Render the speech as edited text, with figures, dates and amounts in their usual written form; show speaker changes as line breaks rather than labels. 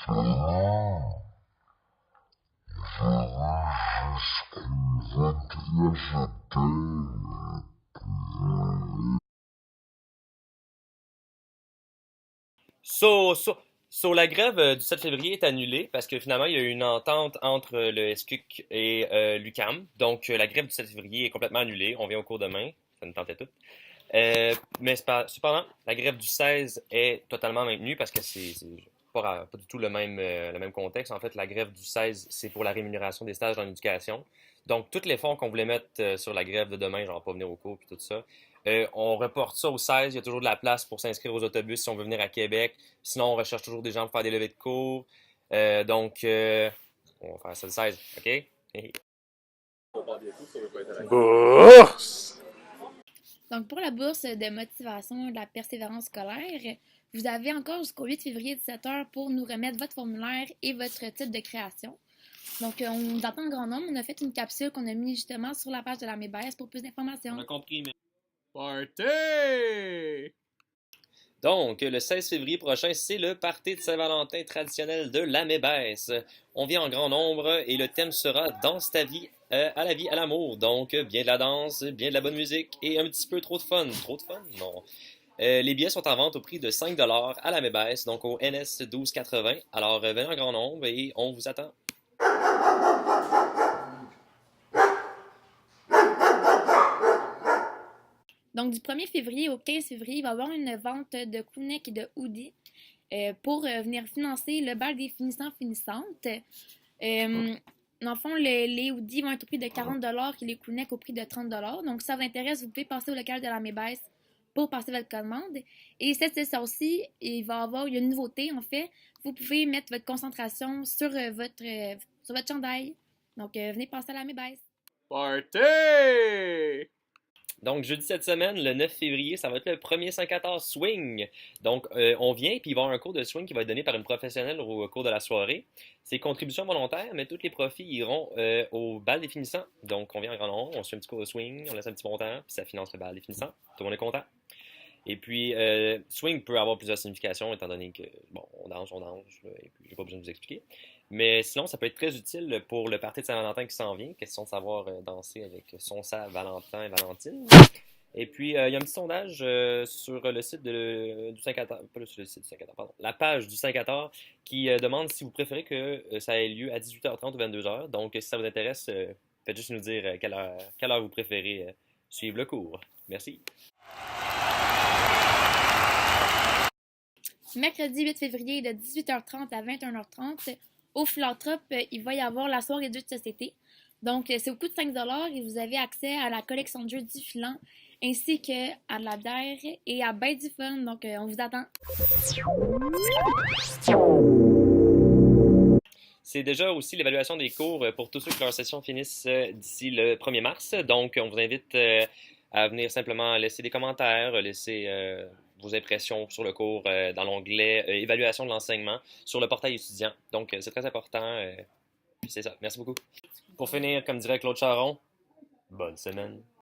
Ah, j'aurais jusqu'au 21 septembre.
So, so, la grève du 7 février est annulée parce que finalement, il y a eu une entente entre le SQUIC et l'UQAM. Donc, la grève du 7 février est complètement annulée. On vient au cours demain. Ça nous tentait tout. Mais cependant, la grève du 16 est totalement maintenue parce que c'est pas du tout le même contexte. En fait, la grève du 16, c'est pour la rémunération des stages dans l'éducation. Donc, tous les fonds qu'on voulait mettre sur la grève de demain, genre pas venir au cours puis tout ça, on reporte ça au 16. Il y a toujours de la place pour s'inscrire aux autobus si on veut venir à Québec. Sinon, on recherche toujours des gens pour faire des levées de cours. On va faire ça le 16, OK?
Bourse!
Donc, pour la bourse de motivation de la persévérance scolaire, vous avez encore jusqu'au 8 février 17h pour nous remettre votre formulaire et votre titre de création. Donc, on vous attend en grand nombre. On a fait une capsule qu'on a mis justement sur la page de la MEBES pour plus d'informations.
On a compris, mais...
Party!
Donc, le 16 février prochain, c'est le party de Saint-Valentin traditionnel de la Mébès. On vient en grand nombre et le thème sera Danse ta vie à la vie, à l'amour. Donc, bien de la danse, bien de la bonne musique et un petit peu trop de fun. Trop de fun? Non. Les billets sont en vente au prix de 5$ à la Mébès, donc au NS 1280. Alors, venez en grand nombre et on vous attend.
Donc, du 1er février au 15 février, il va y avoir une vente de Kleenex et de hoodies pour venir financer le bal des finissants-finissantes. Dans le fond, les hoodies vont être au prix de 40$ et les Kleenex au prix de 30$. Donc, si ça vous intéresse, vous pouvez passer au local de la Mébès pour passer votre commande. Et cette session-ci, il y a une nouveauté en fait. Vous pouvez mettre votre concentration sur votre chandail. Donc, venez passer à la Mébès.
Party!
Donc, jeudi cette semaine, le 9 février, ça va être le premier 5-14 swing. Donc, on vient, puis il va y avoir un cours de swing qui va être donné par une professionnelle au cours de la soirée. C'est contribution volontaire, mais tous les profits iront au bal des finissants. Donc, on vient en grand nombre, on se fait un petit cours de swing, on laisse un petit montant, puis ça finance le bal des finissants. Tout le monde est content. Et puis, swing peut avoir plusieurs significations, étant donné que, bon, on danse, là, et puis j'ai pas besoin de vous expliquer. Mais sinon, ça peut être très utile pour le party de Saint-Valentin qui s'en vient. Question de savoir danser avec son Saint-Valentin et Valentine. Et puis, il y a un petit sondage sur le site du 5-14, pas le site du 5-14, pardon, la page du 5-14 qui demande si vous préférez que ça ait lieu à 18h30 ou 22h. Donc, si ça vous intéresse, faites juste nous dire quelle heure vous préférez suivre le cours. Merci.
Mercredi 8 février de 18h30 à 21h30, au Philanthrope, il va y avoir la soirée de jeux de société. Donc, c'est au coût de 5$ et vous avez accès à la collection de jeux du Filan ainsi que à de la bière et à ben du fun. Donc, on vous attend.
C'est déjà aussi l'évaluation des cours pour tous ceux que leur session finissent d'ici le 1er mars. Donc, on vous invite à venir simplement laisser des commentaires, laisser vos impressions sur le cours dans l'onglet Évaluation de l'enseignement sur le portail étudiant. Donc, c'est très important. Puis c'est ça. Merci beaucoup. Pour finir, comme dirait Claude Charon, bonne semaine.